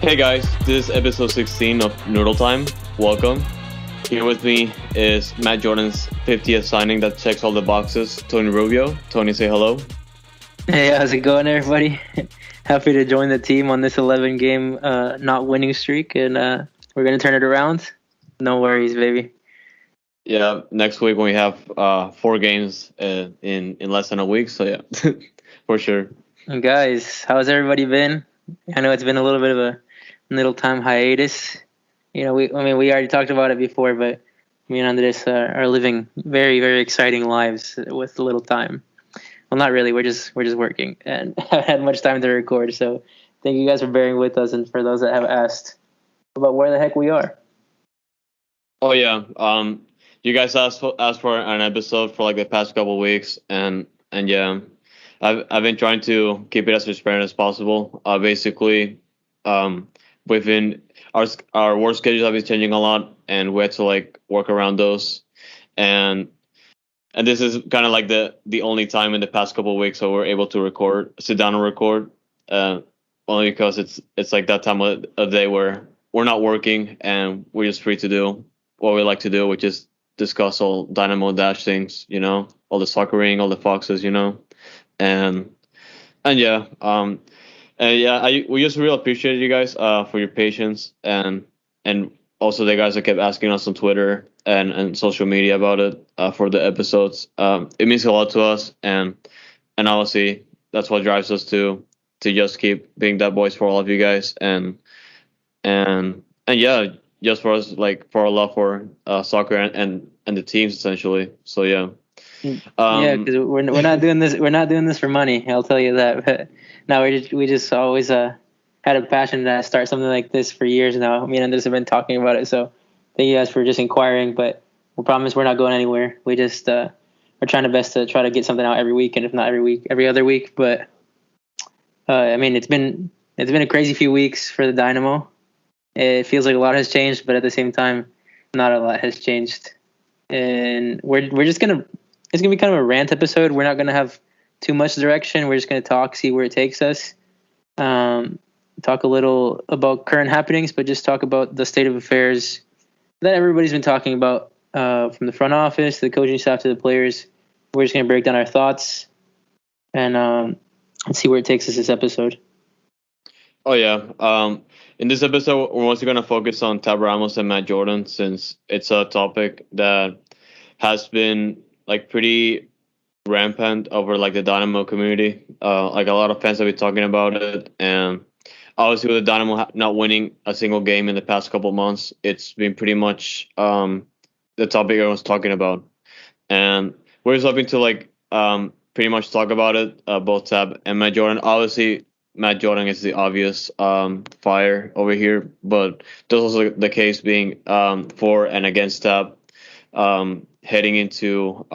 Hey guys, this is episode 16 of Noodle Time. Welcome. Here with me is Matt Jordan's 50th signing that checks all the boxes, Tony Rubio. Tony, say hello. Hey, how's it going, everybody? Happy to join the team on this 11 game not winning streak, and we're going to turn it around. No worries, baby. Yeah, next week when we have 4 games in less than a week, so yeah, for sure. And guys, how's everybody been? I know it's been a little bit of a Noodle Time hiatus. We already talked about it before, but me and Andres are living very, very exciting lives with little time. Well, not really. We're just working and haven't had much time to record. So thank you guys for bearing with us, and for those that have asked about where the heck we are. Oh yeah, you guys asked for an episode for like the past couple weeks, and yeah, I've been trying to keep it as transparent as possible. Basically, within our work schedules have been changing a lot, and we had to like work around those, and this is kind of like the only time in the past couple of weeks that we're able to sit down and record, only because it's like that time of day where we're not working and we're just free to do what we like to do, which is discuss all Dynamo Dash things, all the soccering, all the foxes, and yeah, we just really appreciate you guys for your patience and also the guys that kept asking us on Twitter and social media about it for the episodes. It means a lot to us, and obviously that's what drives us to just keep being that voice for all of you guys, and yeah, just for us, like for our love for soccer and the teams essentially. So yeah. Yeah, because we're not doing this. We're not doing this for money. I'll tell you that. But no, we just always had a passion to start something like this for years now. Me and Andres have been talking about it. So thank you guys for just inquiring. But we promise we're not going anywhere. We just are trying our best to try to get something out every week, and if not every week, every other week. But it's been a crazy few weeks for the Dynamo. It feels like a lot has changed, but at the same time, not a lot has changed. And we're just gonna. It's going to be kind of a rant episode. We're not going to have too much direction. We're just going to talk, see where it takes us. Talk a little about current happenings, but just talk about the state of affairs that everybody's been talking about, from the front office, to the coaching staff, to the players. We're just going to break down our thoughts and see where it takes us this episode. Oh, yeah. In this episode, we're mostly going to focus on Ramos and Matt Jordan, since it's a topic that has been like pretty rampant over like the Dynamo community. Like a lot of fans have been talking about it, and obviously with the Dynamo not winning a single game in the past couple of months, it's been pretty much the topic everyone's talking about, and we're just hoping to like pretty much talk about it, both Tab and Matt Jordan. Obviously, Matt Jordan is the obvious fire over here, but there's also the case being for and against Tab. Heading into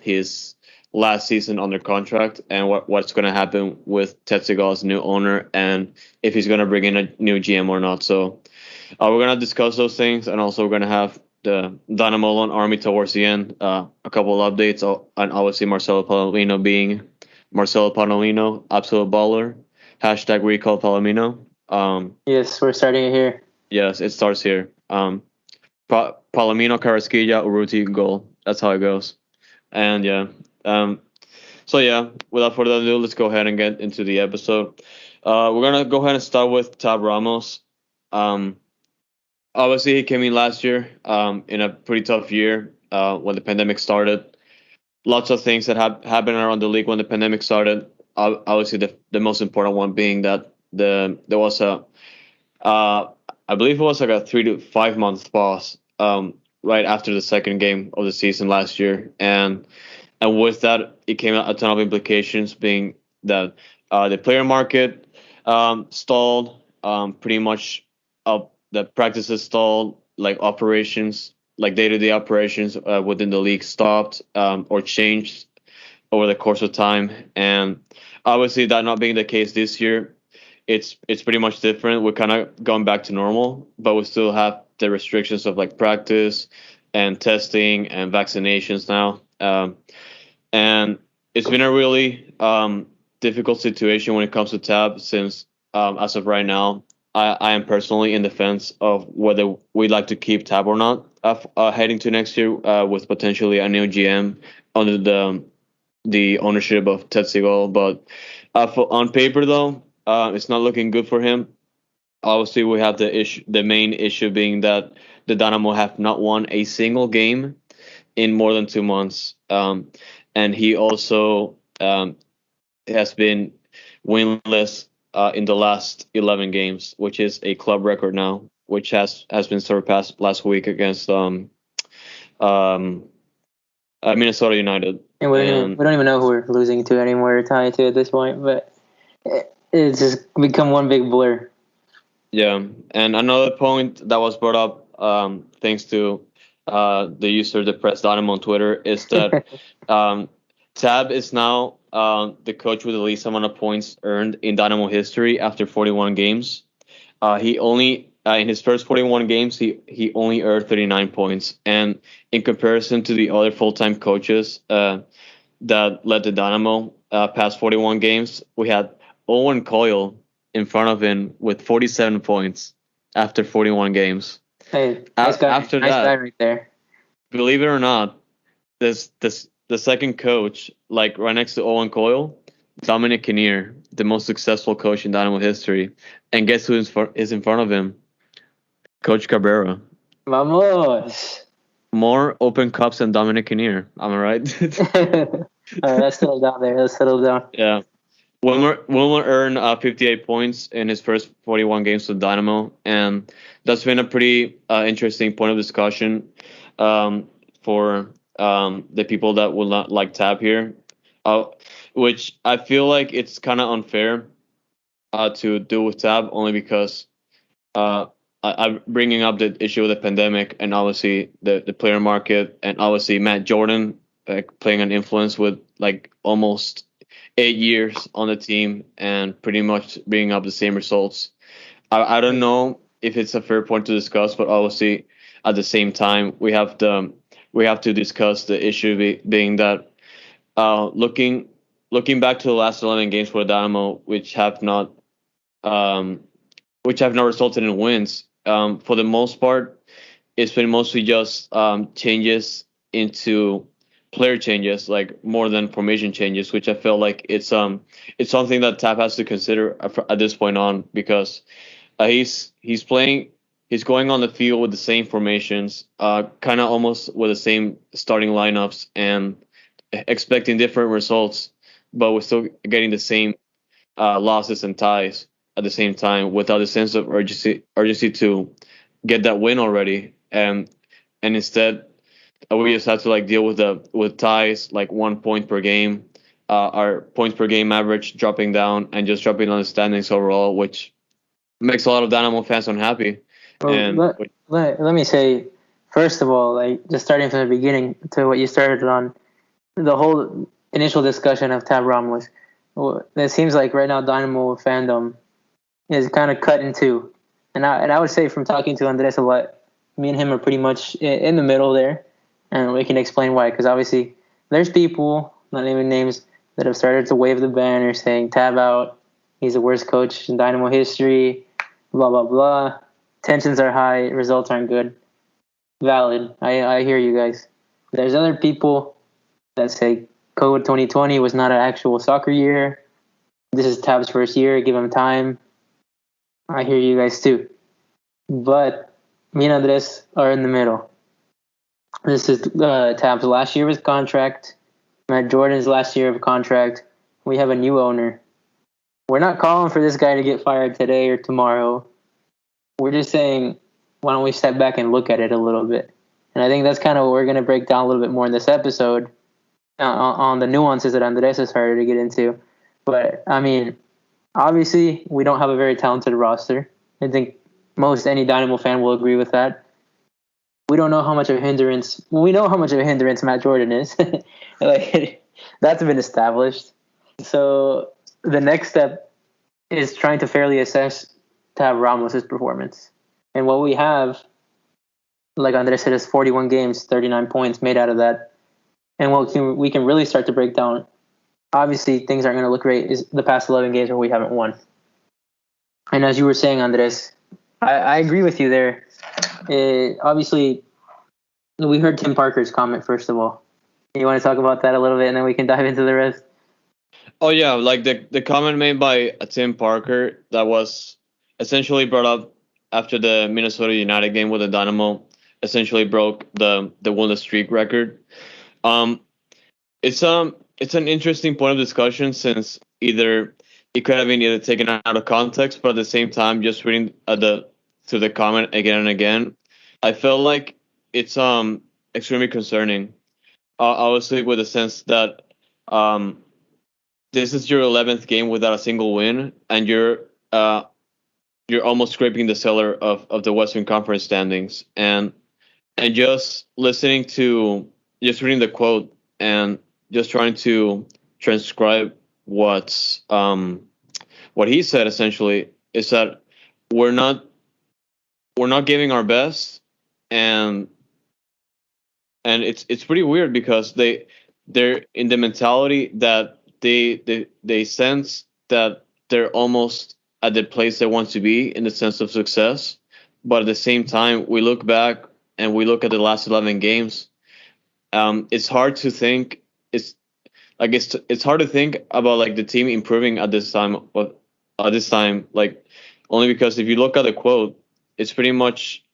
his last season under contract, and what's going to happen with Tetsuga's new owner, and if he's going to bring in a new GM or not. So we're going to discuss those things, and also we're going to have the Dynamo Loan Army towards the end, a couple of updates, and obviously Marcelo Palomino being Marcelo Palomino, absolute baller, hashtag recall Palomino. Yes, we're starting it here. Yes, it starts here. Palomino, Carrasquilla, Urruti, goal. That's how it goes. And yeah. So yeah, without further ado, let's go ahead and get into the episode. We're gonna go ahead and start with Tab Ramos. Obviously he came in last year, in a pretty tough year, when the pandemic started. Lots of things that happened around the league when the pandemic started. Obviously the most important one being that there was I believe it was like a 3 to 5 month pause, right after the second game of the season last year, and with that it came out a ton of implications, being that the player market stalled, pretty much the practices stalled, like operations, like day-to-day operations within the league stopped, or changed over the course of time, and obviously that not being the case this year, it's pretty much different. We're kind of going back to normal, but we still have the restrictions of like practice and testing and vaccinations now. And it's been a really difficult situation when it comes to Tab, since as of right now, I am personally in the fence of whether we'd like to keep Tab or not heading to next year with potentially a new GM under the ownership of Ted Segal. But on paper, though, it's not looking good for him. Obviously, we have the main issue being that the Dynamo have not won a single game in more than 2 months, and he also has been winless in the last 11 games, which is a club record now, which has been surpassed last week against um, Minnesota United. And we don't even know who we're losing to anymore or tying to at this point, but it's just become one big blur. Yeah, and another point that was brought up thanks to the user Depressed Dynamo on Twitter is that Tab is now the coach with the least amount of points earned in Dynamo history after 41 games. He only in his first 41 games he only earned 39 points, and in comparison to the other full-time coaches that led the Dynamo past 41 games, we had Owen Coyle in front of him with 47 points after 41 games. Hey, nice guy, after nice that, guy right there. Believe it or not, the second coach, like right next to Owen Coyle, Dominic Kinnear, the most successful coach in Dynamo history, and guess who is in front of him? Coach Cabrera. Vamos. More Open Cups than Dominic Kinnear. Am I right? All right, let's settle down there. Let's settle down. Yeah. Wilmer earned 58 points in his first 41 games with Dynamo, and that's been a pretty interesting point of discussion for the people that will not like Tab here, which I feel like it's kind of unfair to do with Tab only because I'm bringing up the issue of the pandemic and obviously the player market and obviously Matt Jordan playing an influence with like almost 8 years on the team and pretty much bringing up the same results. I don't know if it's a fair point to discuss, but obviously at the same time we have to discuss the issue being that looking back to the last 11 games for Dynamo, which have not resulted in wins. For the most part, it's been mostly just changes into player changes, like more than formation changes, which I feel like it's something that Tap has to consider at this point on because he's going on the field with the same formations, kind of almost with the same starting lineups and expecting different results, but we're still getting the same losses and ties at the same time without a sense of urgency to get that win already, and instead we just have to like deal with ties like 1 point per game, our points per game average dropping down and just dropping on the standings overall, which makes a lot of Dynamo fans unhappy. Well, And let me say, first of all, like just starting from the beginning to what you started on, the whole initial discussion of Tab Ramos. It seems like right now Dynamo fandom is kind of cut in two, and I would say from talking to Andres a lot, me and him are pretty much in the middle there, and we can explain why. Because obviously there's people, not naming names, that have started to wave the banner saying Tab out, he's the worst coach in Dynamo history, blah blah blah. Tensions are high, results aren't good. Valid. I hear you guys. There's other people that say COVID 2020 was not an actual soccer year. This is Tab's first year. Give him time. I hear you guys too. But me and Andres are in the middle. This is Tab's last year of his contract. Matt Jordan's last year of contract. We have a new owner. We're not calling for this guy to get fired today or tomorrow. We're just saying, why don't we step back and look at it a little bit? And I think that's kind of what we're going to break down a little bit more in this episode on the nuances that Andres has started to get into. But, I mean, obviously, we don't have a very talented roster. I think most any Dynamo fan will agree with that. We don't know how much of a hindrance. Well, we know how much of a hindrance Matt Jordan is. Like that's been established. So the next step is trying to fairly assess Tab Ramos' performance. And what we have, like Andres said, is 41 games, 39 points made out of that. And what we can really start to break down, obviously things aren't going to look great, is the past 11 games where we haven't won. And as you were saying, Andres, I agree with you there. Obviously, we heard Tim Parker's comment first of all. You want to talk about that a little bit, and then we can dive into the rest. Oh yeah, like the comment made by Tim Parker that was essentially brought up after the Minnesota United game with the Dynamo essentially broke the winless streak record. Um, it's an interesting point of discussion since either it could have been either taken out of context, but at the same time, just reading the comment again and again, I felt like it's extremely concerning. Obviously, with the sense that um this is your 11th game without a single win, and you're almost scraping the cellar of the Western Conference standings, and just listening to just reading the quote and just trying to transcribe what he said essentially is that we're not we're not giving our best, and it's pretty weird because they're in the mentality that they sense that they're almost at the place they want to be in the sense of success, but at the same time we look back and we look at the last 11 games. It's hard to think. It's hard to think about like the team improving at this time. But at this time, like only because if you look at the quote, it's pretty much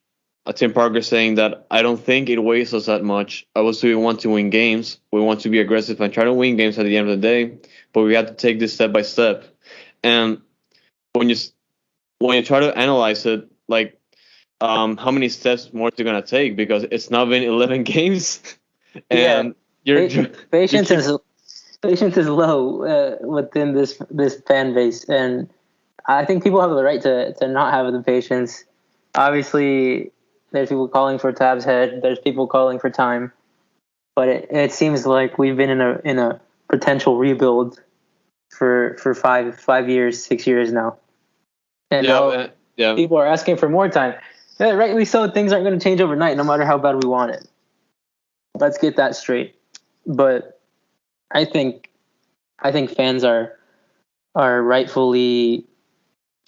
a Tim Parker saying that I don't think it weighs us that much. Obviously, we want to win games. We want to be aggressive and try to win games at the end of the day. But we have to take this step by step. And when you when you try to analyze it, like how many steps more are you gonna take? Because it's now been 11 games, and yeah, patience is low within this fan base, and I think people have the right to not have the patience. Obviously, there's people calling for Tab's head. There's people calling for time, but it seems like we've been in a potential rebuild for 5 years, 6 years now, and now people are asking for more time. Yeah, rightly so. Things aren't going to change overnight, no matter how bad we want it. Let's get that straight. But I think fans are rightfully,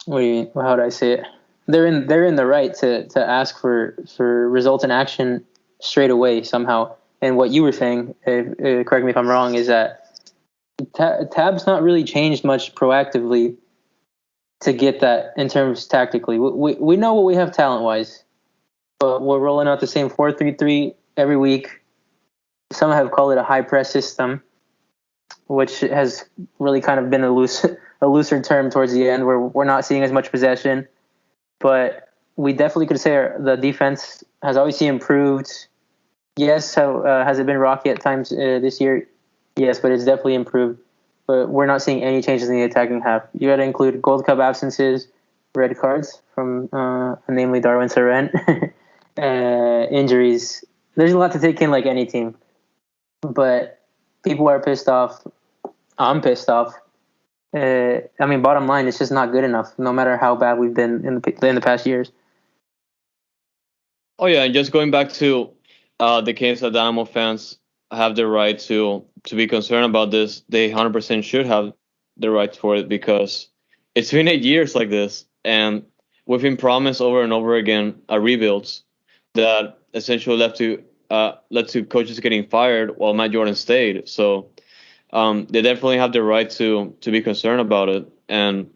how do I say it? They're in the right to ask for results and action straight away somehow. And what you were saying, correct me if I'm wrong, is that Tab's not really changed much proactively to get that in terms tactically. We know what we have talent wise, but we're rolling out the same 4-3-3 every week. Some have called it a high press system, which has really kind of been a looser term towards the end, where we're not seeing as much possession. But we definitely could say the defense has obviously improved. Yes, has it been rocky at times this year? Yes, but it's definitely improved. But we're not seeing any changes in the attacking half. You got to include Gold Cup absences, red cards from namely Darwin Saren, injuries. There's a lot to take in, like any team. But people are pissed off. I'm pissed off. Bottom line, it's just not good enough, no matter how bad we've been in the past years. Oh yeah, and just going back to the case that Dynamo fans have the right to be concerned about this. They 100% should have the right for it because it's been 8 years like this, and we've been promised over and over again a rebuilds that essentially led to coaches getting fired while Matt Jordan stayed. So they definitely have the right to be concerned about it. And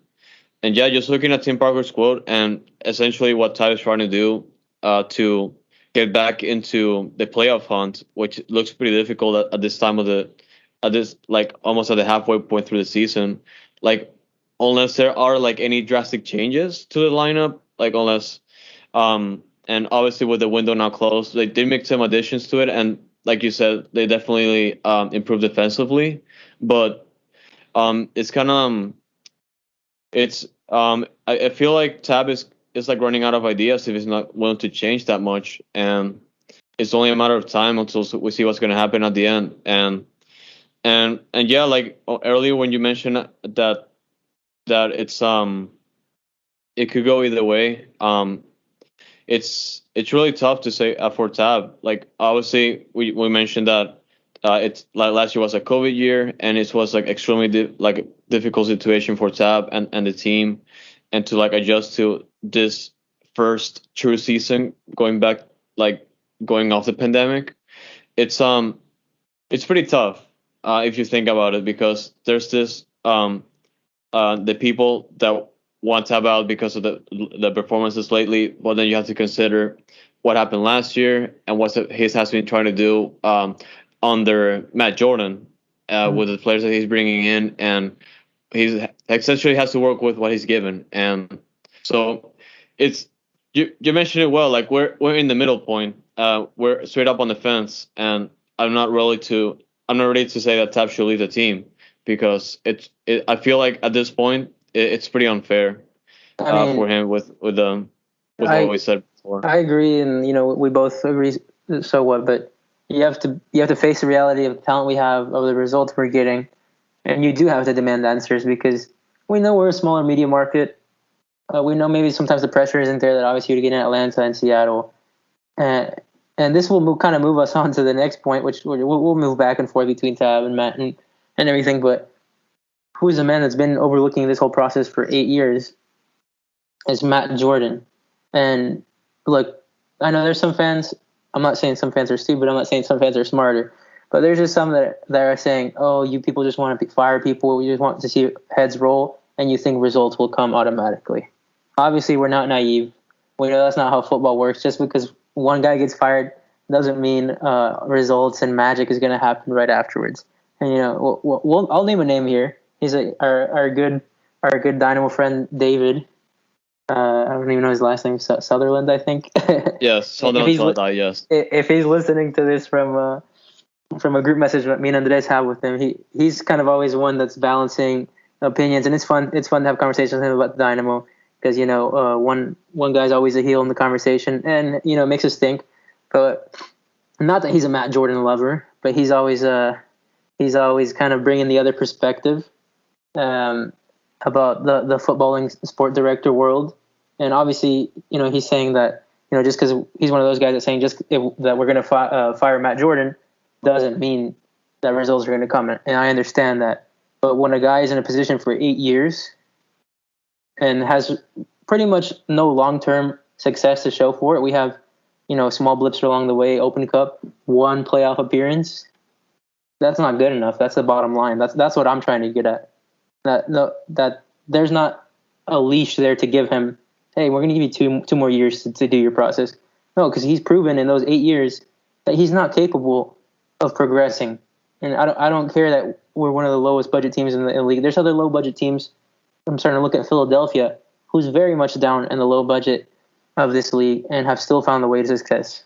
yeah, just looking at Tim Parker's quote and essentially what Ty is trying to do to get back into the playoff hunt, which looks pretty difficult at this time of like almost at the halfway point through the season. Like unless there are like any drastic changes to the lineup, like unless and obviously with the window now closed, they did make some additions to it, and like you said, they definitely improved defensively, but it's kind of I feel like Tab is like running out of ideas if he's not willing to change that much, and it's only a matter of time until we see what's going to happen at the end. And yeah, like earlier when you mentioned that it's it could go either way. It's really tough to say for Tab. Like obviously we mentioned that it's like last year was a COVID year, and it was like extremely difficult situation for Tab and the team. and to like adjust to this first true season going back, like going off the pandemic. It's it's pretty tough if you think about it, because there's this the people that want to have out because of the performances lately, but then you have to consider what happened last year and what he has been trying to do under Matt Jordan with the players that he's bringing in, and he's essentially has to work with what he's given. And so it's you mentioned it well. Like we're in the middle point. We're straight up on the fence, and I'm not ready to say that Tab should leave the team, because I feel like at this point it's pretty unfair for him with what we said before. I agree, and we both agree. So what? But you have to face the reality of the talent we have, of the results we're getting, and you do have to demand answers, because we know we're a smaller media market. We know maybe sometimes the pressure isn't there that obviously you get in Atlanta and Seattle, and this will kind of move us on to the next point, which we'll move back and forth between Tab and Matt and everything. But who's the man that's been overlooking this whole process for 8 years? Is Matt Jordan. And look, I know there's some fans. I'm not saying some fans are stupid. I'm not saying some fans are smarter. But there's just some that are saying, oh, you people just want to fire people. You just want to see heads roll, and you think results will come automatically. Obviously, we're not naive. We know that's not how football works. Just because one guy gets fired doesn't mean results and magic is going to happen right afterwards. And I'll name a name here. He's our good Dynamo friend David. I don't even know his last name. Sutherland, I think. Yes, Sutherland. Yes. If he's listening to this from a group message that me and Andres have with him, he's kind of always one that's balancing opinions, and it's fun. It's fun to have conversations with him about the Dynamo, because one guy's always a heel in the conversation, and it makes us think. But not that he's a Matt Jordan lover, but he's always kind of bringing the other perspective about the footballing sport director world. And obviously, he's saying that just because he's one of those guys that's saying that we're going to fire Matt Jordan doesn't mean that results are going to come. And I understand that. But when a guy is in a position for 8 years and has pretty much no long-term success to show for it, we have, small blips along the way, Open Cup, one playoff appearance. That's not good enough. That's the bottom line. That's what I'm trying to get at. That there's not a leash there to give him. Hey, we're going to give you two more years to do your process. No, because he's proven in those 8 years that he's not capable of progressing. And I don't care that we're one of the lowest budget teams in the league. There's other low budget teams. I'm starting to look at Philadelphia, who's very much down in the low budget of this league and have still found the way to success.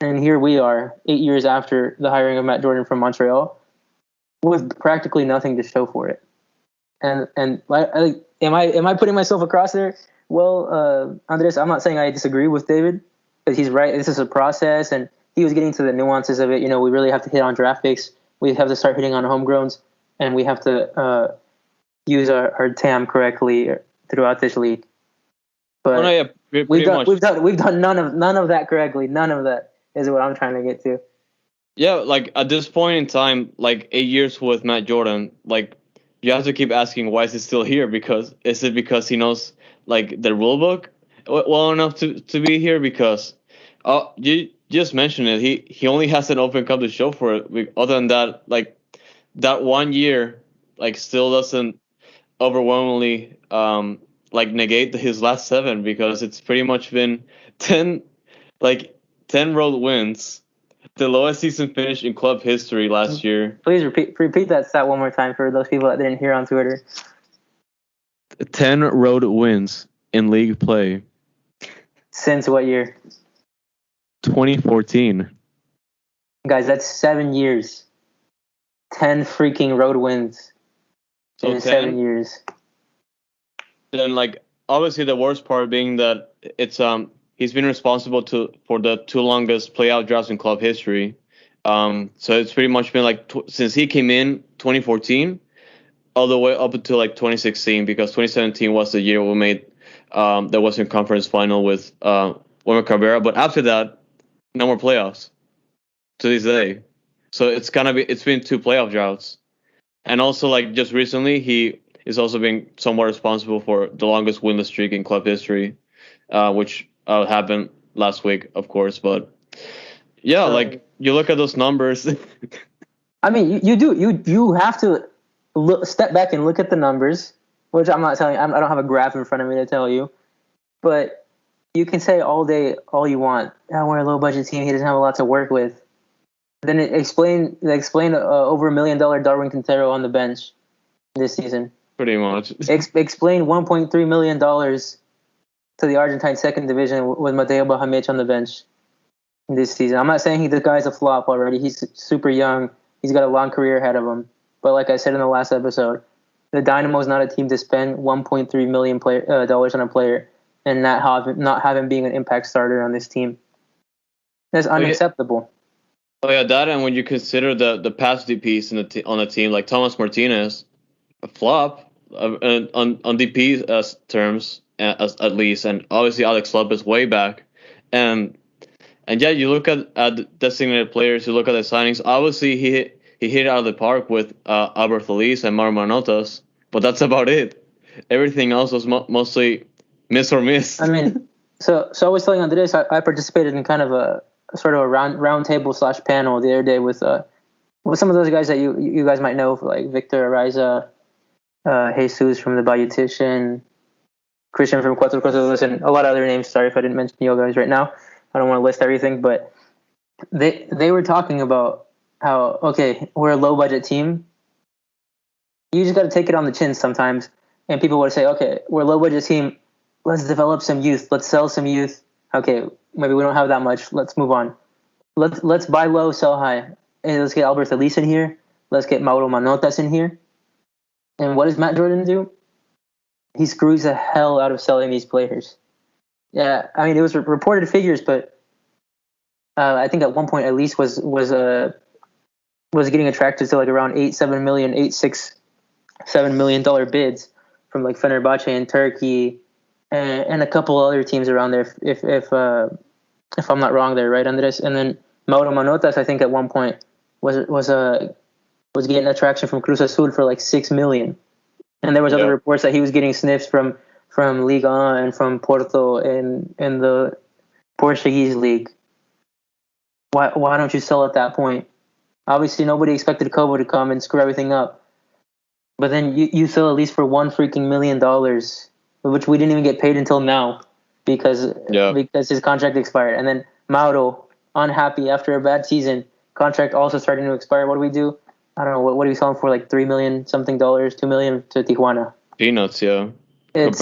And here we are, 8 years after the hiring of Matt Jordan from Montreal, with practically nothing to show for it. And am I putting myself across there? Well, Andres, I'm not saying I disagree with David, because he's right. This is a process, and he was getting to the nuances of it. We really have to hit on draft picks. We have to start hitting on homegrowns, and we have to use our TAM correctly throughout this league. But we've done none of that correctly. None of that is what I'm trying to get to. Yeah, like at this point in time, like 8 years with Matt Jordan, like you have to keep asking, why is he still here? Because is it because he knows like the rule book well enough to be here? Because you just mentioned it, he only has an Open Cup to show for it. Other than that, like that 1 year, like still doesn't overwhelmingly like negate his last 7, because it's pretty much been 10 road wins. The lowest season finish in club history last year. Please repeat that stat one more time for those people that didn't hear on Twitter. 10 road wins in league play. Since what year? 2014. Guys, that's 7 years. 10 freaking road wins in 7 years. Then, like, obviously the worst part being that it's he's been responsible for the 2 longest playoff droughts in club history. So it's pretty much been like since he came in 2014 all the way up until like 2016, because 2017 was the year we made the Western Conference final with Wilmer Cabrera. But after that, no more playoffs to this day. So it's been 2 playoff droughts. And also, like, just recently, is also being somewhat responsible for the longest winless streak in club history, which happened last week, of course. But yeah, like you look at those numbers. I mean, you have to step back and look at the numbers, which I'm not telling you. I don't have a graph in front of me to tell you, but you can say all day all you want. Oh, we're a low budget team. He doesn't have a lot to work with. Then explain over $1 million Darwin Quintero on the bench this season. Pretty much. Explain $1.3 million to the Argentine second division with Mateo Bahamich on the bench this season. I'm not saying the guy's a flop already. He's super young. He's got a long career ahead of him. But like I said in the last episode, the Dynamo is not a team to spend $1.3 million dollars on a player and not have him being an impact starter on this team. That's unacceptable. Oh yeah, that, and when you consider the pass DPs on the team, like Thomas Martinez, a flop on DP terms at least, and obviously Alex Lopez way back, and yeah, you look at designated players, you look at the signings. Obviously, he hit it out of the park with Albert Feliz and Mauro Manotas, but that's about it. Everything else was mostly miss or miss. I mean, so I was telling Andres, I participated in kind of a sort of a round table / panel the other day with some of those guys that you guys might know, like Victor Ariza, Jesus from the Bayutition, Christian from Cuatro Cosas, and a lot of other names. Sorry if I didn't mention you guys right now. I don't want to list everything, but they were talking about how, okay, we're a low budget team. You just got to take it on the chin sometimes. And people would say, okay, we're a low budget team. Let's develop some youth. Let's sell some youth. Okay, maybe we don't have that much. Let's move on. Let's buy low, sell high. And let's get Albert Elise in here. Let's get Mauro Manotas in here. And what does Matt Jordan do? He screws the hell out of selling these players. Yeah, I mean, it was reported figures, but I think at one point Elise was getting attracted to like around $7 million bids from like Fenerbahce in Turkey and a couple other teams around there. If I'm not wrong there, right, Andres? And then Mauro Manotas, I think at one point was getting attraction from Cruz Azul for like $6 million. And there was other reports that he was getting sniffs from Liga and from Porto in the Portuguese league. Why don't you sell at that point? Obviously, nobody expected Kobo to come and screw everything up. But then you sell at least for $1 freaking million, which we didn't even get paid until now because his contract expired. And then Mauro, unhappy after a bad season, contract also starting to expire. What do we do? I don't know. What do we sell him for? Like $3 million something, $2 million to Tijuana. Peanuts, yeah. That's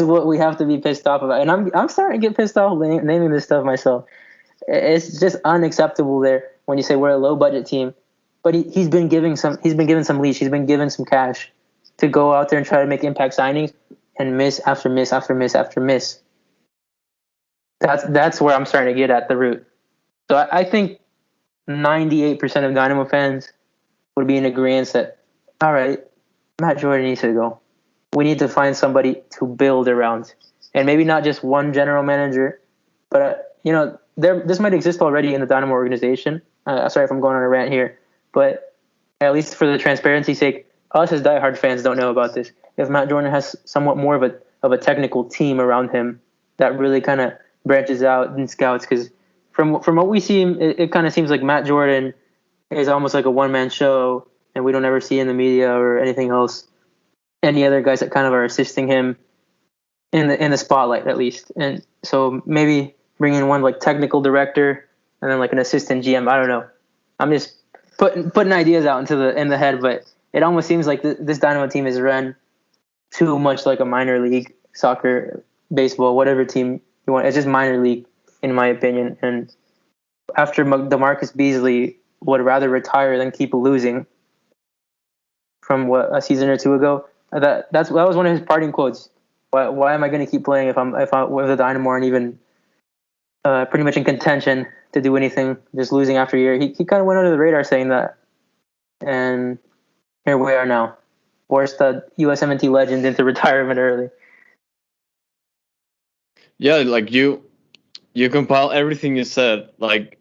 what we have to be pissed off about. And I'm starting to get pissed off naming this stuff myself. It's just unacceptable there when you say we're a low budget team. But he's been given some leash. He's been given some cash to go out there and try to make impact signings and miss after miss after miss after miss. That's where I'm starting to get at the root. So I think 98% of Dynamo fans would be in agreement that, all right, Matt Jordan needs to go. We need to find somebody to build around. And maybe not just one general manager, but, this might exist already in the Dynamo organization. Sorry if I'm going on a rant here. But at least for the transparency's sake, us as diehard fans don't know about this. If Matt Jordan has somewhat more of a technical team around him that really kind of branches out and scouts, because from what we see, it kind of seems like Matt Jordan is almost like a one-man show, and we don't ever see in the media or anything else any other guys that kind of are assisting him in the spotlight at least. And so maybe bring in one like technical director and then like an assistant GM. I don't know. I'm just putting ideas out in the head, but it almost seems like this Dynamo team is run too much like a minor league soccer, baseball, whatever team you want. It's just minor league, in my opinion. And after DeMarcus Beasley would rather retire than keep losing from a season or two ago, that was one of his parting quotes. Why am I going to keep playing if the Dynamo aren't even pretty much in contention to do anything, just losing after a year? He kind of went under the radar saying that, and here we are now, forced the USMNT legend into retirement early. Yeah, like you compile everything you said. Like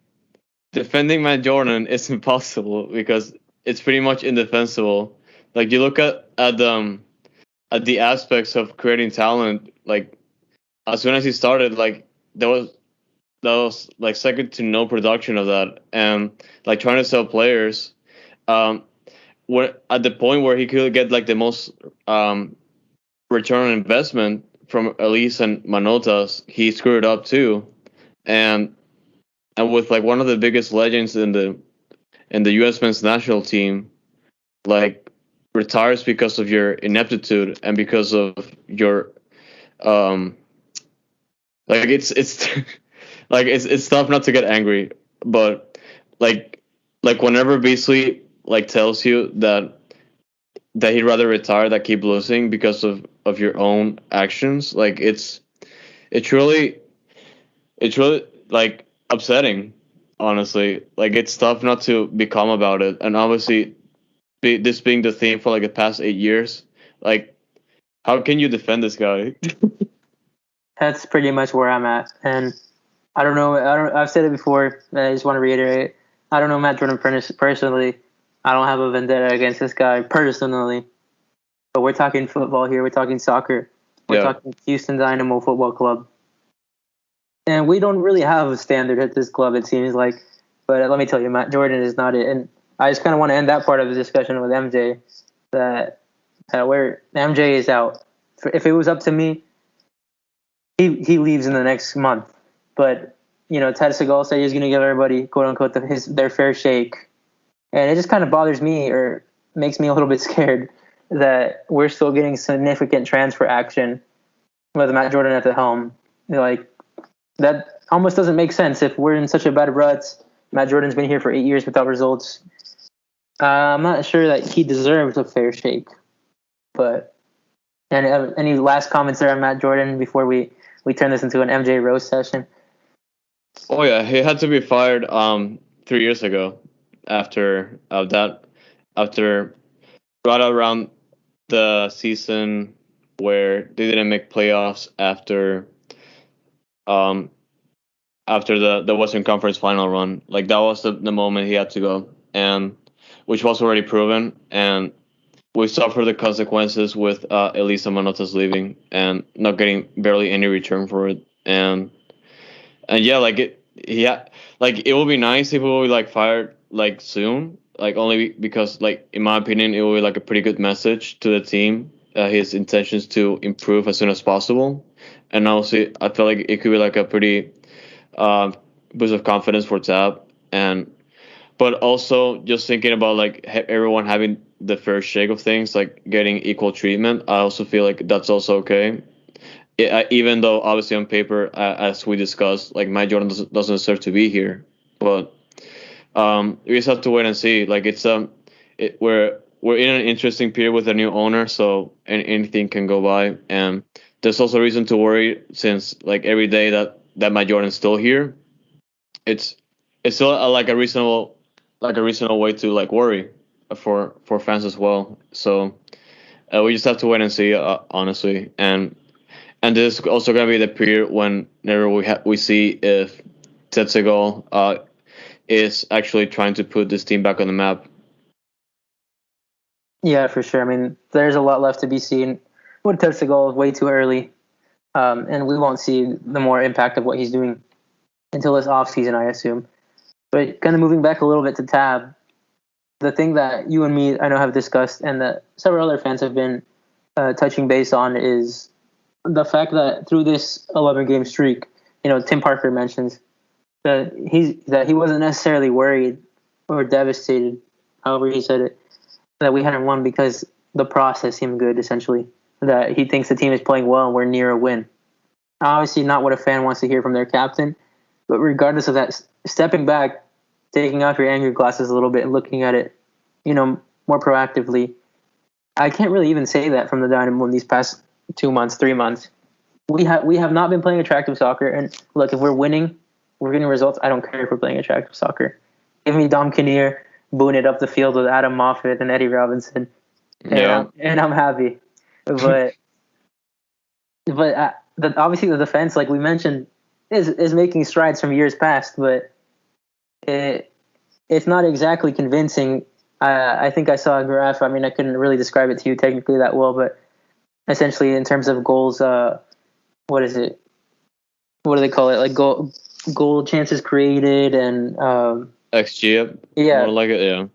defending Matt Jordan is impossible because it's pretty much indefensible. Like you look at the aspects of creating talent. Like as soon as he started, like that was like second to no production of that, and like trying to sell players. Um, where at the point where he could get like the most return on investment from Elise and Manotas, he screwed up too, and with like one of the biggest legends in the U.S. men's national team, like retires because of your ineptitude and because of your um like it's like it's tough not to get angry, but like whenever Beasley like tells you that he'd rather retire than keep losing because of your own actions, like it's really it's really like upsetting, honestly. Like it's tough not to be calm about it, and obviously this being the theme for like the past 8 years, like how can you defend this guy? That's pretty much where I'm at, and I don't know. I've said it before, and I just want to reiterate. I don't know Matt Jordan personally. I don't have a vendetta against this guy personally. But we're talking football here. We're talking soccer. We're talking Houston Dynamo Football Club. And we don't really have a standard at this club, it seems like. But let me tell you, Matt Jordan is not it. And I just kind of want to end that part of the discussion with MJ, that where MJ is out. If it was up to me, he leaves in the next month. But, Ted Segal said he was going to give everybody, quote unquote, their fair shake. And it just kind of bothers me, or makes me a little bit scared, that we're still getting significant transfer action with Matt Jordan at the helm. Like, that almost doesn't make sense if we're in such a bad rut. Matt Jordan's been here for 8 years without results. I'm not sure that he deserves a fair shake. But any last comments there on Matt Jordan before we turn this into an MJ roast session? Oh yeah, he had to be fired 3 years ago after after right around the season where they didn't make playoffs after the Western Conference final run. Like that was the moment he had to go, and which was already proven, and we suffered the consequences with Elisa Manotas leaving and not getting barely any return for it, and yeah, like it would be nice if we were like fired like soon, like only because like in my opinion it would be like a pretty good message to the team, his intentions to improve as soon as possible, and also I feel like it could be like a pretty boost of confidence for Tab, and but also just thinking about like everyone having the fair shake of things, like getting equal treatment. I also feel like that's also okay. Even though obviously on paper, as we discussed, like Mike Jordan doesn't deserve to be here, but we just have to wait and see. Like we're in an interesting period with a new owner, so anything can go by, and there's also reason to worry since like every day that Mike Jordan's still here, it's still like a reasonable way to like worry for fans as well. So we just have to wait and see, honestly, and this is also gonna be the period whenever we see if Ted Segal is actually trying to put this team back on the map. Yeah, for sure. I mean, there's a lot left to be seen. With Ted Segal, way too early, and we won't see the more impact of what he's doing until this off season, I assume. But kind of moving back a little bit to Tab, the thing that you and me I know have discussed, and that several other fans have been touching base on, is the fact that through this 11-game streak, Tim Parker mentions that he wasn't necessarily worried or devastated, however he said it, that we hadn't won because the process seemed good, essentially. That he thinks the team is playing well and we're near a win. Obviously not what a fan wants to hear from their captain, but regardless of that, stepping back, taking off your anger glasses a little bit and looking at it, more proactively, I can't really even say that from the Dynamo in these past 2 months, 3 months. We have not been playing attractive soccer, and look, if we're winning, we're getting results. I don't care if we're playing attractive soccer. Give me Dom Kinnear booing it up the field with Adam Moffat and Eddie Robinson, and I'm happy. But obviously the defense, like we mentioned, is making strides from years past, but it's not exactly convincing. I think I saw a graph. I mean, I couldn't really describe it to you technically that well, but essentially in terms of goals, what is it? What do they call it? Like goal chances created and XG, yeah, more like it, yeah.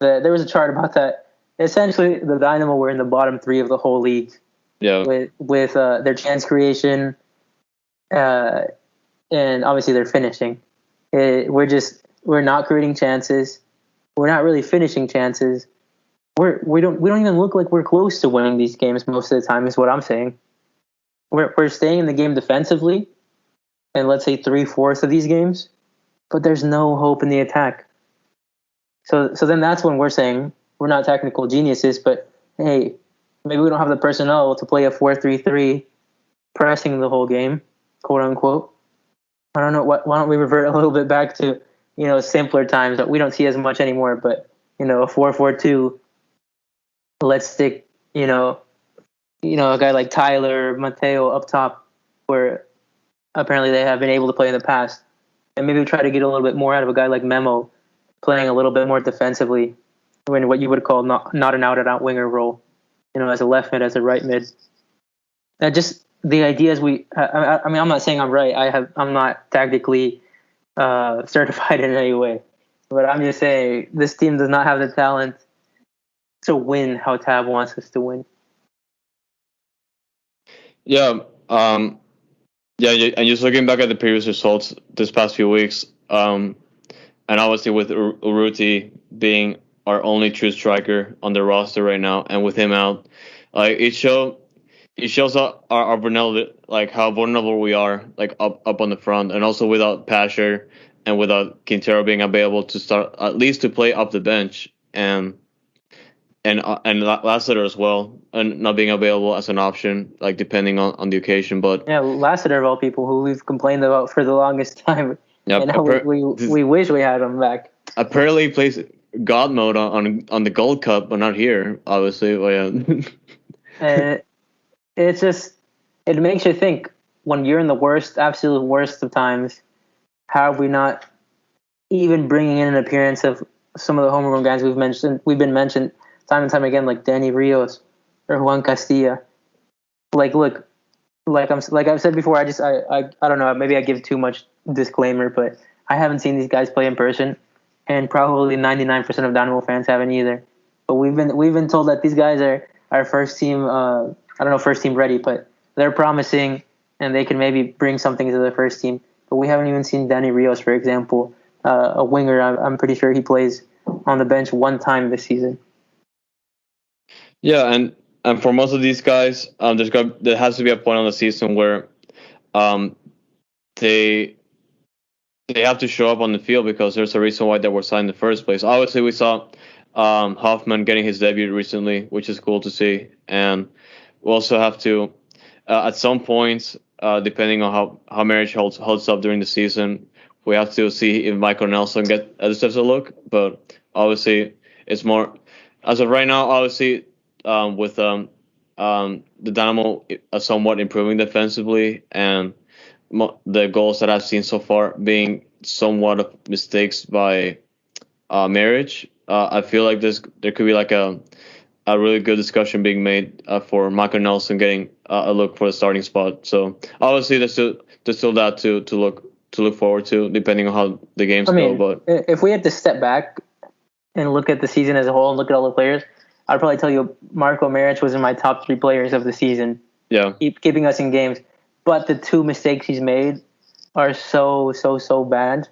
There was a chart about that. Essentially, the Dynamo were in the bottom 3 of the whole league. Yeah. With their chance creation, and obviously their finishing. We're not creating chances. We're not really finishing chances. We don't even look like we're close to winning these games most of the time. Is what I'm saying. We're staying in the game defensively, and let's say 3/4 of these games, but there's no hope in the attack. So then that's when we're saying we're not technical geniuses, but hey, maybe we don't have the personnel to play a 4-3-3, pressing the whole game, quote unquote. I don't know. Why don't we revert a little bit back to simpler times that we don't see as much anymore? But a 4-4-2. Let's stick a guy like Tyler Mateo up top, where apparently they have been able to play in the past, and maybe try to get a little bit more out of a guy like Memo, playing a little bit more defensively, when what you would call not an out-and-out winger role, as a left mid, as a right mid. Just the ideas I mean, I'm not saying I'm right. I'm not tactically certified in any way, but I'm just saying this team does not have the talent to win how Tab wants us to win. Yeah. Yeah, and just looking back at the previous results this past few weeks, and obviously with Urruti being our only true striker on the roster right now, and with him out, it shows our vulnerable, like how vulnerable we are, like up on the front, and also without Pasher and without Quintero being available to start, at least to play up the bench, and Lassiter as well, and not being available as an option, like depending on the occasion. But yeah, Lassiter of all people, who we've complained about for the longest time, and now we wish we had him back. Apparently, he plays God mode on the Gold Cup, but not here, obviously. But yeah. It's just, it makes you think, when you're in the absolute worst of times, how have we not even bringing in an appearance of some of the homegrown guys we've been mentioned time and time again, like Danny Rios or Juan Castilla. Like, look, like I've said before, I don't know, maybe I give too much disclaimer, but I haven't seen these guys play in person, and probably 99% of Dynamo fans haven't either. But we've been told that these guys are our first team. I don't know, first team ready, but they're promising, and they can maybe bring something to the first team. But we haven't even seen Danny Rios, for example, a winger. I'm pretty sure he plays on the bench one time this season. Yeah, and for most of these guys, there has to be a point on the season where they have to show up on the field, because there's a reason why they were signed in the first place. Obviously, we saw Hoffman getting his debut recently, which is cool to see, and we also have to, at some points, depending on how Marriage holds up during the season, we have to see if Michael Nelson deserves a look. But obviously, it's more, as of right now, obviously, with the Dynamo somewhat improving defensively, and the goals that I've seen so far being somewhat of mistakes by Marriage, I feel like there could be like a really good discussion being made for Michael Nelson getting a look for the starting spot. So obviously there's still that to look forward to, depending on how the games go. But if we had to step back and look at the season as a whole and look at all the players, I'd probably tell you Marco Maric was in my top 3 players of the season. Yeah, keeping us in games. But the 2 mistakes he's made are so bad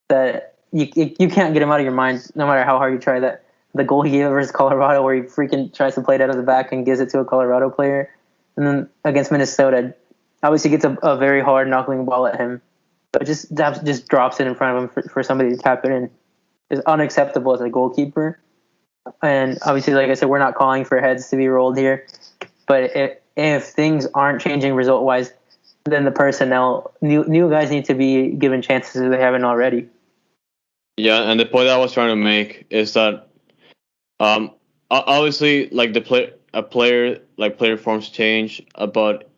that you can't get him out of your mind, no matter how hard you try. That the goal he gave versus Colorado, where he freaking tries to play it out of the back and gives it to a Colorado player, and then against Minnesota, obviously gets a very hard knuckling ball at him, but just drops it in front of him for somebody to tap it in. Is unacceptable as a goalkeeper. And obviously, like I said, we're not calling for heads to be rolled here, but if things aren't changing result-wise, then the personnel, new guys need to be given chances if they haven't already. Yeah, and the point I was trying to make is that, obviously, like player forms change, but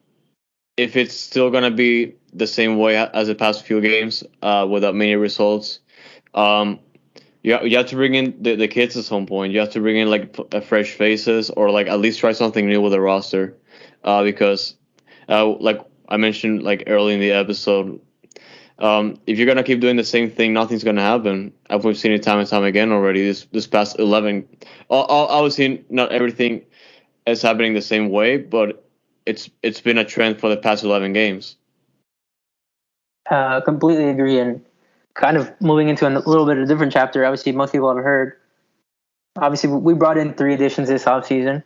if it's still gonna be the same way as the past few games, without many results, you have to bring in the kids at some point. You have to bring in like fresh faces, or like at least try something new with the roster, because like I mentioned like early in the episode, if you're gonna keep doing the same thing, nothing's gonna happen. We've seen it time and time again already. This past 11, obviously not everything is happening the same way, but it's been a trend for the past 11 games. Completely agree, and kind of moving into a little bit of a different chapter. Obviously, most people have heard. Obviously, we brought in 3 additions this offseason,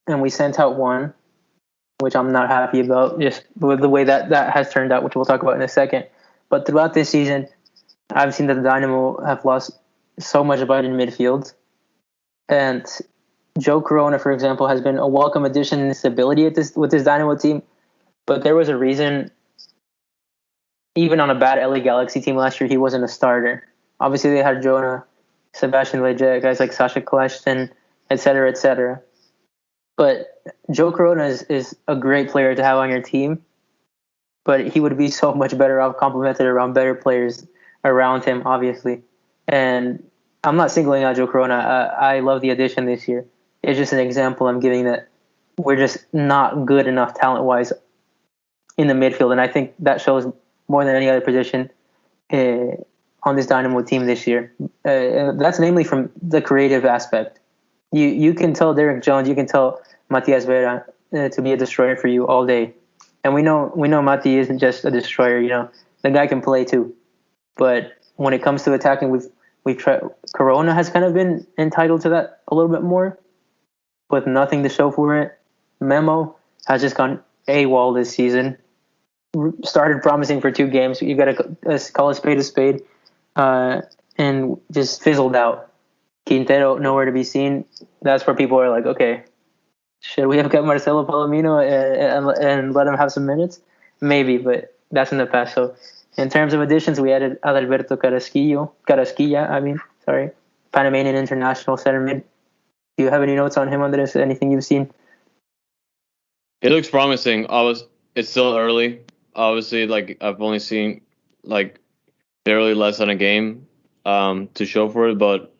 and we sent out 1, which I'm not happy about, just with the way that has turned out, which we'll talk about in a second. But throughout this season, I've seen that the Dynamo have lost so much about in midfield. And Joe Corona, for example, has been a welcome addition in stability with this Dynamo team. But there was a reason, even on a bad LA Galaxy team last year, he wasn't a starter. Obviously, they had Jonah, Sebastian Leggett, guys like Sasha Kleshton, et cetera, et cetera. But Joe Corona is a great player to have on your team, but he would be so much better off complemented around better players around him, obviously. And I'm not singling out Joe Corona. I love the addition this year. It's just an example I'm giving that we're just not good enough talent-wise in the midfield, and I think that shows more than any other position on this Dynamo team this year. That's namely from the creative aspect. You can tell Derek Jones, you can tell Matias Vera to be a destroyer for you all day, and we know Mati isn't just a destroyer. You know, the guy can play too. But when it comes to attacking, we've tried. Corona has kind of been entitled to that a little bit more, with nothing to show for it. Memo has just gone AWOL this season. Started promising for 2 games. You got to call a spade, and just fizzled out. Quintero nowhere to be seen. That's where people are like, okay, should we have got Marcelo Palomino and let him have some minutes? Maybe, but that's in the past. So in terms of additions, we added Adalberto Carrasquilla, Panamanian international center mid. Do you have any notes on him, Andres? Anything you've seen? It looks promising. It's still early. Obviously, like I've only seen like barely less than a game to show for it, but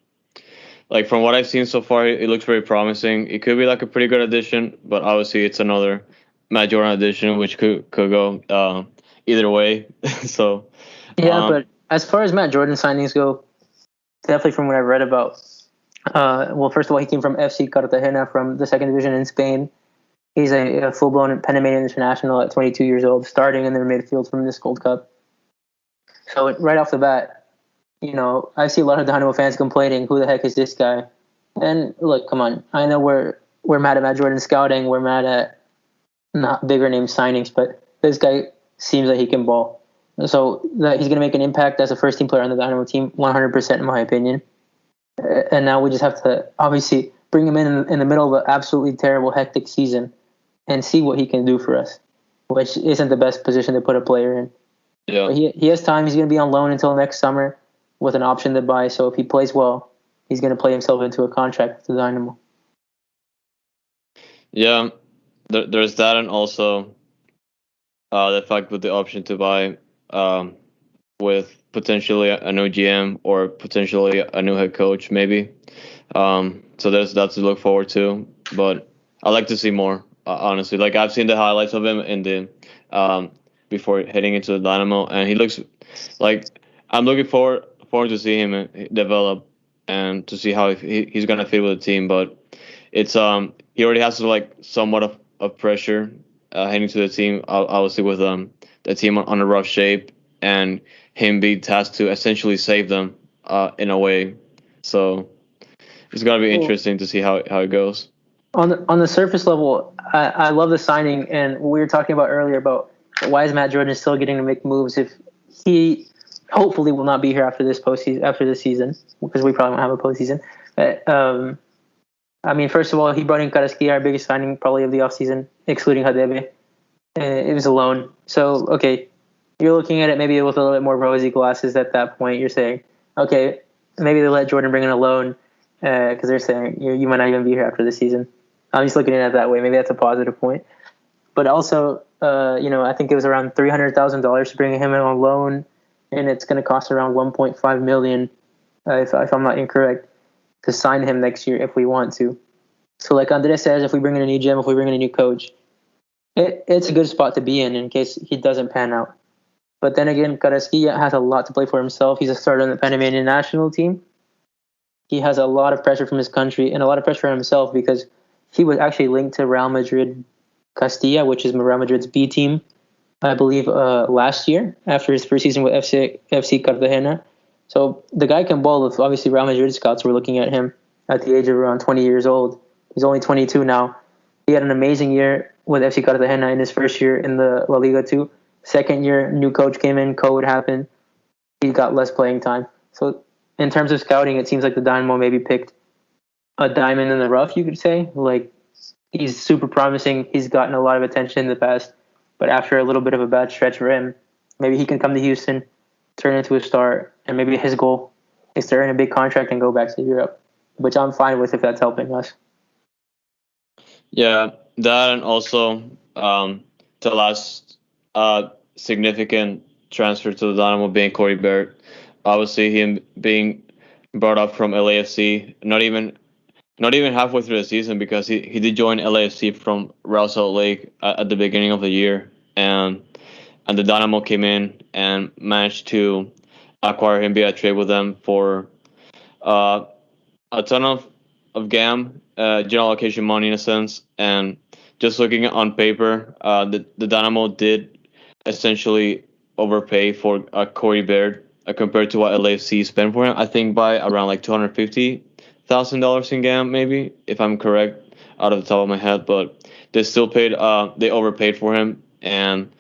like from what I've seen so far, it looks very promising. It could be like a pretty good addition, but obviously it's another Matt Jordan addition, which could go either way. So yeah, but as far as Matt Jordan signings go, definitely from what I've read about. Well, first of all, he came from FC Cartagena from the 2nd division in Spain. He's a full-blown Panamanian international at 22 years old, starting in their midfield from this Gold Cup. So right off the bat, you know, I see a lot of Dynamo fans complaining, who the heck is this guy? And look, come on. I know we're mad at Matt Jordan scouting. We're mad at not bigger name signings, but this guy seems like he can ball. So that he's going to make an impact as a first-team player on the Dynamo team, 100% in my opinion. And now we just have to obviously bring him in the middle of an absolutely terrible, hectic season and see what he can do for us, which isn't the best position to put a player in. Yeah. But he has time. He's going to be on loan until next summer with an option to buy. So if he plays well, he's going to play himself into a contract with the Dynamo. Yeah, there's that, and also the fact with the option to buy with potentially a new GM or potentially a new head coach, maybe. So there's that to look forward to. But I like to see more, honestly. Like I've seen the highlights of him in the before heading into the Dynamo, and he looks like I'm looking forward to see him develop and to see how he's gonna fit with the team. But it's he already has like somewhat of pressure heading to the team, obviously with the team on a rough shape and him being tasked to essentially save them in a way. So it's gonna be interesting to see how it goes. On the surface level, I love the signing, and we were talking about earlier about why is Matt Jordan still getting to make moves if he hopefully will not be here after this season, because we probably won't have a postseason. But, I mean, first of all, he brought in Carrasquilla, our biggest signing probably of the offseason, excluding Hadebe. It was a loan. So, okay, you're looking at it maybe with a little bit more rosy glasses at that point. You're saying, okay, maybe they let Jordan bring in a loan because they're saying you might not even be here after the season. I'm just looking at it that way. Maybe that's a positive point. But also, I think it was around $300,000 to bring him in on loan, and it's going to cost around $1.5 million if I'm not incorrect, to sign him next year if we want to. So like Andres says, if we bring in a new GM, if we bring in a new coach, it's a good spot to be in case he doesn't pan out. But then again, Carrasquilla has a lot to play for himself. He's a starter on the Panamanian national team. He has a lot of pressure from his country and a lot of pressure on himself because he was actually linked to Real Madrid Castilla, which is Real Madrid's B team, I believe, last year after his first season with FC Cartagena. So the guy can ball. With obviously Real Madrid scouts were looking at him at the age of around 20 years old. He's only 22 now. He had an amazing year with FC Cartagena in his first year in the La Liga 2. Second year, new coach came in, COVID happened. He got less playing time. So in terms of scouting, it seems like the Dynamo maybe picked a diamond in the rough, you could say. Like, he's super promising. He's gotten a lot of attention in the past. But after a little bit of a bad stretch for him, maybe he can come to Houston, turn into a star, and maybe his goal is to earn a big contract and go back to Europe, which I'm fine with if that's helping us. Yeah, that, and also the last significant transfer to the Dynamo being Corey Barrett. Obviously, him being brought up from LAFC, not even halfway through the season, because he did join LAFC from Real Salt Lake at the beginning of the year, and the Dynamo came in and managed to acquire him via trade with them for a ton of GAM, general allocation money in a sense. And just looking on paper, the Dynamo did essentially overpay for Corey Baird compared to what LAFC spent for him. I think by around like $250,000 in GAM, maybe, if I'm correct out of the top of my head. But they still paid. They overpaid for him, and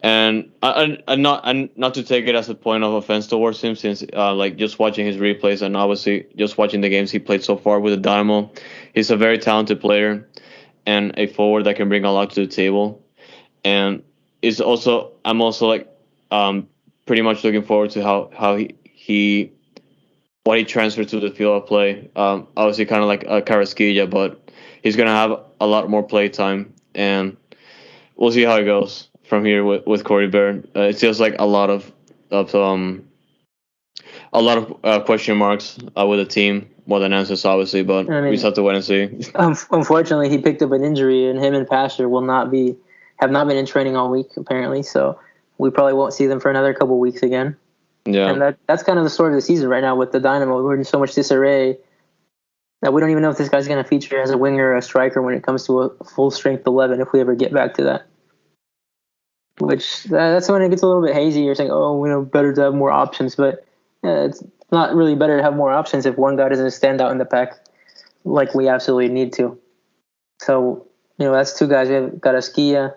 not to take it as a point of offense towards him, since like just watching his replays and obviously just watching the games he played so far with the Dynamo, he's a very talented player and a forward that can bring a lot to the table. And I'm also like pretty much looking forward to how he what he transferred to the field of play. Obviously, kind of like Carrasquilla, but he's gonna have a lot more play time, and we'll see how it goes from here with Corey Baird. It feels like a lot of question marks with the team, more than answers, obviously. But we just have to wait and see. Unfortunately, he picked up an injury, and him and Pastor have not been in training all week apparently. So we probably won't see them for another couple weeks again. Yeah, and that's kind of the story of the season right now with the Dynamo. We're in so much disarray that we don't even know if this guy's going to feature as a winger or a striker when it comes to a full strength 11, if we ever get back to that. Which that's when it gets a little bit hazy. You're saying, oh, better to have more options, but it's not really better to have more options if one guy doesn't stand out in the pack like we absolutely need to. So, that's two guys. We have Carrasquilla,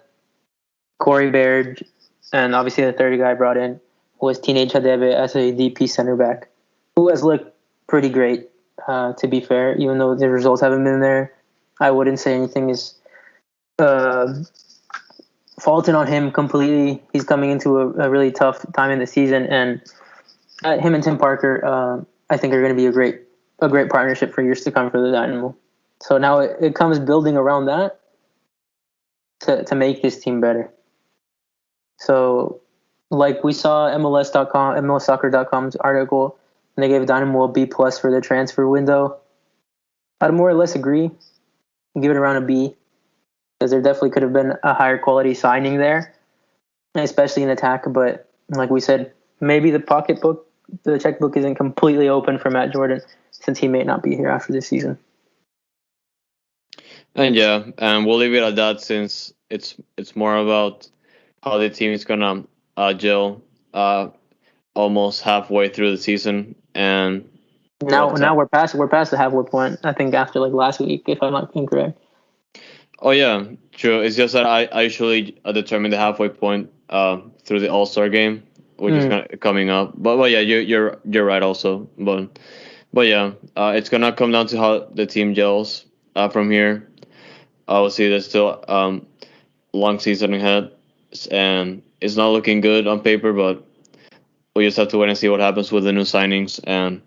Corey Baird, and obviously the third guy brought in was Teenage Hadebe as a DP center back, who has looked pretty great, to be fair. Even though the results haven't been there, I wouldn't say anything is faulted on him completely. He's coming into a really tough time in the season, and him and Tim Parker, I think, are going to be a great partnership for years to come for the Dynamo. So now it comes building around that to make this team better. So, like we saw MLSsoccer.com's article, and they gave Dynamo a B+ for the transfer window. I'd more or less agree. Give it around a B, because there definitely could have been a higher quality signing there, especially in attack. But like we said, maybe the checkbook isn't completely open for Matt Jordan, since he may not be here after this season. And yeah, and we'll leave it at that, since it's more about how the team is gonna gel almost halfway through the season. And now we're past the halfway point. I think after like last week, if I'm not incorrect. Oh yeah, true. It's just that I usually determine the halfway point through the All-Star game, which is coming up. But yeah, you're right also. But yeah, it's gonna come down to how the team gels from here. Obviously, there's still long season ahead, and it's not looking good on paper. But we just have to wait and see what happens with the new signings, and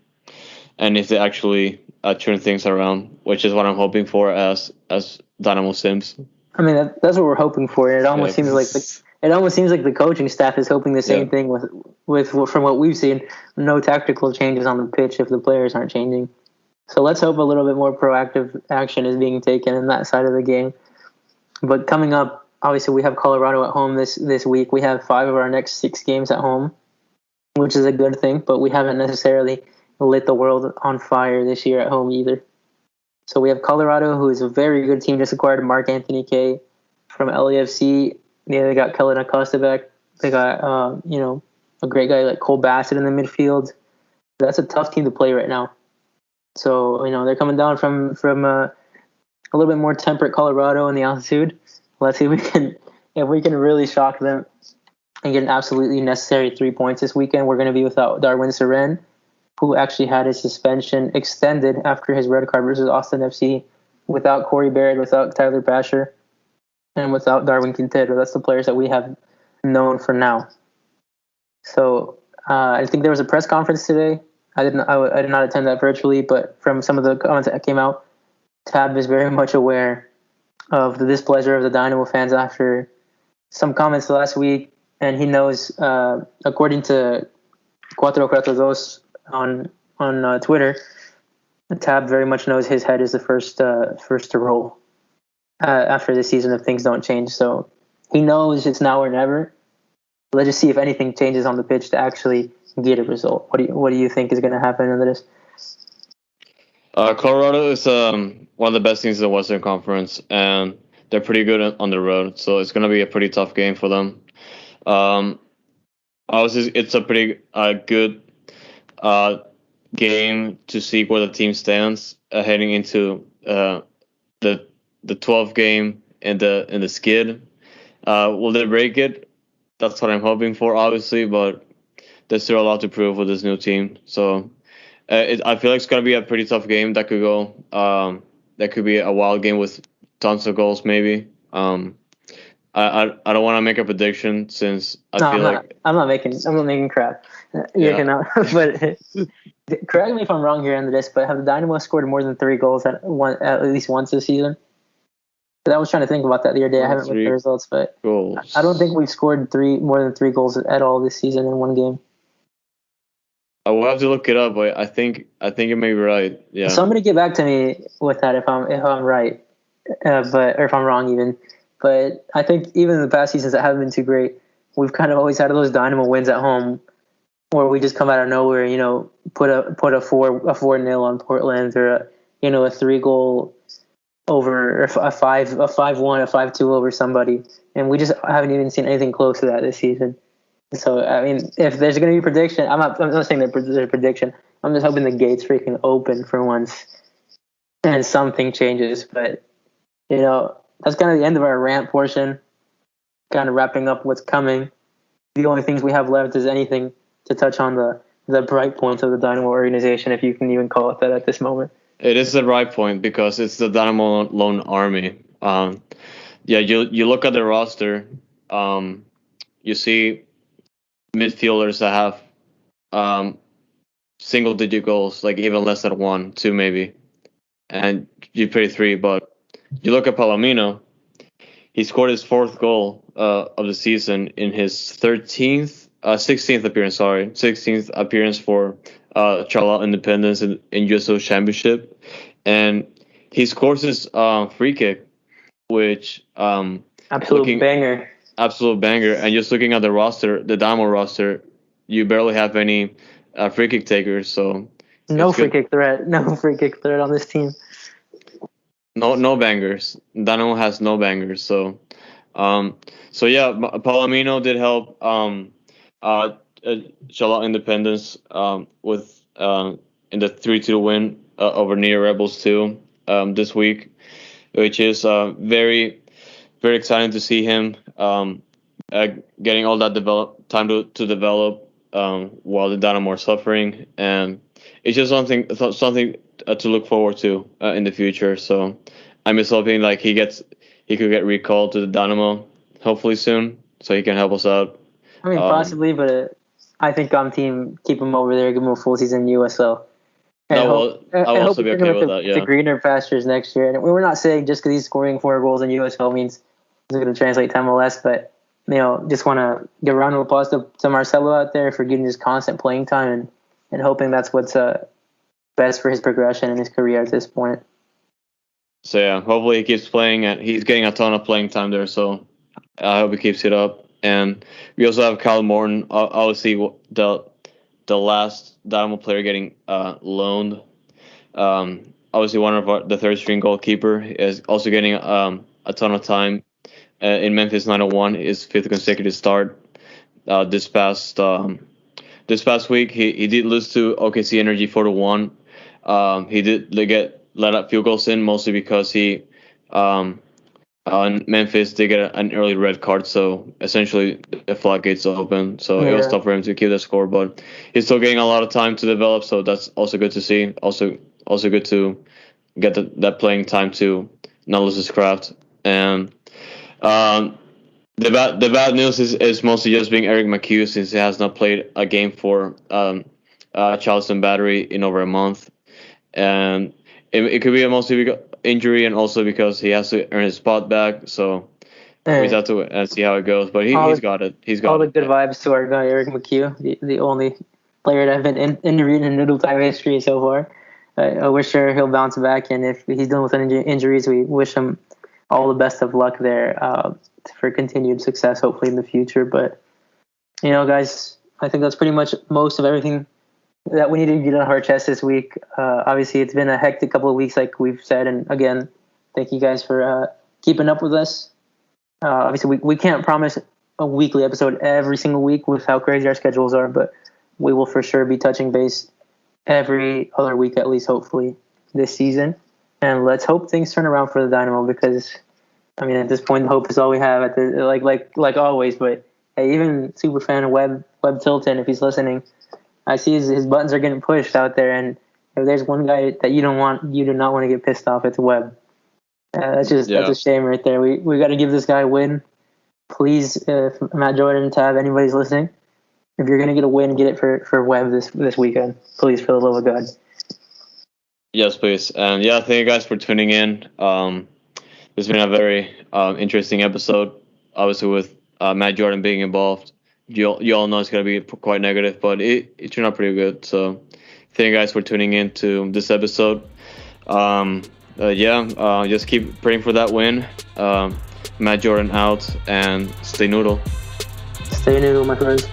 if they actually turn things around, which is what I'm hoping for as Dynamo Sims. I mean, that's what we're hoping for. It almost seems like the coaching staff is hoping the same thing from what we've seen, no tactical changes on the pitch if the players aren't changing. So let's hope a little bit more proactive action is being taken in that side of the game. But coming up, obviously we have Colorado at home this week. We have 5 of our next 6 games at home, which is a good thing, but we haven't necessarily lit the world on fire this year at home either. So we have Colorado, who is a very good team, just acquired Mark Anthony Kay from LAFC. They got Kellen Acosta back. They got a great guy like Cole Bassett in the midfield. That's a tough team to play right now. So they're coming down from a little bit more temperate Colorado in the altitude. Let's see if we can really shock them and get an absolutely necessary 3 points this weekend. We're going to be without Darwin Seren, who actually had his suspension extended after his red card versus Austin FC, without Corey Baird, without Tyler Basher, and without Darwin Quintero. That's the players that we have known for now. So I think there was a press conference today. I did not attend that virtually, but from some of the comments that came out, Tab is very much aware of the displeasure of the Dynamo fans after some comments last week, and he knows, according to Cuatro Cuatro Dos on Twitter, Tab very much knows his head is the first to roll after this season if things don't change. So he knows it's now or never. Let's just see if anything changes on the pitch to actually get a result. What do you think is going to happen in this? Colorado is one of the best teams in the Western Conference, and they're pretty good on the road, so it's going to be a pretty tough game for them. Obviously, it's a pretty good game to see where the team stands heading into the 12th game in the skid. Will they break it? That's what I'm hoping for, obviously, but there's still a lot to prove with this new team. So I feel like it's going to be a pretty tough game. That could go. That could be a wild game with tons of goals, maybe. I don't want to make a prediction since I'm not making crap. But correct me if I'm wrong here on this, but have the Dynamo scored more than 3 goals at least once this season? I was trying to think about that the other day. I haven't looked at the results, but goals. I don't think we've scored more than 3 goals at all this season in one game. I will have to look it up, but I think you may be right. Yeah. Somebody get back to me with that if I'm right, or if I'm wrong even. But I think even in the past seasons that haven't been too great, we've kind of always had those Dynamo wins at home, where we just come out of nowhere. Put a 4-0 on Portland, or a 3-goal over a 5-1, a 5-2 over somebody, and we just haven't even seen anything close to that this season. So I mean, if there's going to be prediction, I'm not saying there's a prediction. I'm just hoping the gates freaking open for once, and something changes. But that's kind of the end of our rant portion. Kind of wrapping up what's coming. The only things we have left is anything to touch on the bright points of the Dynamo organization, if you can even call it that at this moment. It is the right point because it's the Dynamo Lone Army. You look at the roster, you see midfielders that have single-digit goals, like even less than 1, 2 maybe, and you pay 3. But you look at Palomino, he scored his 4th goal of the season in his 16th appearance. 16th appearance for Charlotte Independence in USO Championship, and he scores his free kick, which absolute banger. And just looking at the roster, the Dynamo roster, you barely have any free kick takers. So no free kick threat on this team. No bangers. Dynamo has no bangers. So Palomino did help Charlotte Independence with in the 3-2 win over Near Rebels 2 this week, which is very, very exciting to see him getting all that time to develop while the Dynamo are suffering, and it's just something to look forward to in the future. So I'm just hoping like he could get recalled to the Dynamo hopefully soon, so he can help us out. I mean, possibly, but I think I'm team keep him over there, give him a full season in USL. I'll also be okay with that. Yeah, the greener pastures next year. And we're not saying just because he's scoring 4 goals in USL means it's going to translate to MLS, but just want to give a round of applause to Marcelo out there for getting his constant playing time and hoping that's what's best for his progression in his career at this point. So yeah, hopefully he keeps playing, and he's getting a ton of playing time there. So I hope he keeps it up. And we also have Kyle Morton, obviously the last Dynamo player getting loaned. Obviously, one of the third string goalkeeper is also getting a ton of time in Memphis 901. His fifth consecutive start. This past week, he did lose to OKC Energy 4-1. He did let up field goals in, mostly because he in Memphis they get an early red card, so essentially the floodgates open. So it was tough for him to keep the score, but he's still getting a lot of time to develop. So that's also good to see. Also good to get that playing time to not lose his craft. And the bad news is mostly just being Eric McHugh, since he has not played a game for Charleston Battery in over a month, and it could be a mostly injury and also because he has to earn his spot back. So we have to see how it goes. But he's got it. He's got all the good vibes to our guy Eric McHugh, the only player that I've been interviewed in Noodle Time history so far. I wish he'll bounce back, and if he's dealing with any injuries, we wish him all the best of luck there for continued success, hopefully in the future. But guys, I think that's pretty much most of everything that we need to get on our chest this week. Obviously, it's been a hectic couple of weeks, like we've said, and again, thank you guys for keeping up with us. Obviously, we can't promise a weekly episode every single week with how crazy our schedules are, but we will for sure be touching base every other week at least, hopefully, this season. And let's hope things turn around for the Dynamo, because, I mean, at this point, hope is all we have. Like always. But hey, even superfan Webb Tilton, if he's listening, I see his buttons are getting pushed out there, and if there's one guy that you do not want to get pissed off, it's Webb. That's a shame right there. We got to give this guy a win, please. Matt Jordan, Tab, anybody's listening, if you're gonna get a win, get it for Webb this weekend, please, for the love of God. Yes, please. And thank you guys for tuning in. It's been a very interesting episode, obviously with Matt Jordan being involved. You all know it's going to be quite negative, but it turned out pretty good. So thank you guys for tuning in to this episode. Just keep praying for that win. Matt Jordan out, and stay noodle. Stay noodle, my friends.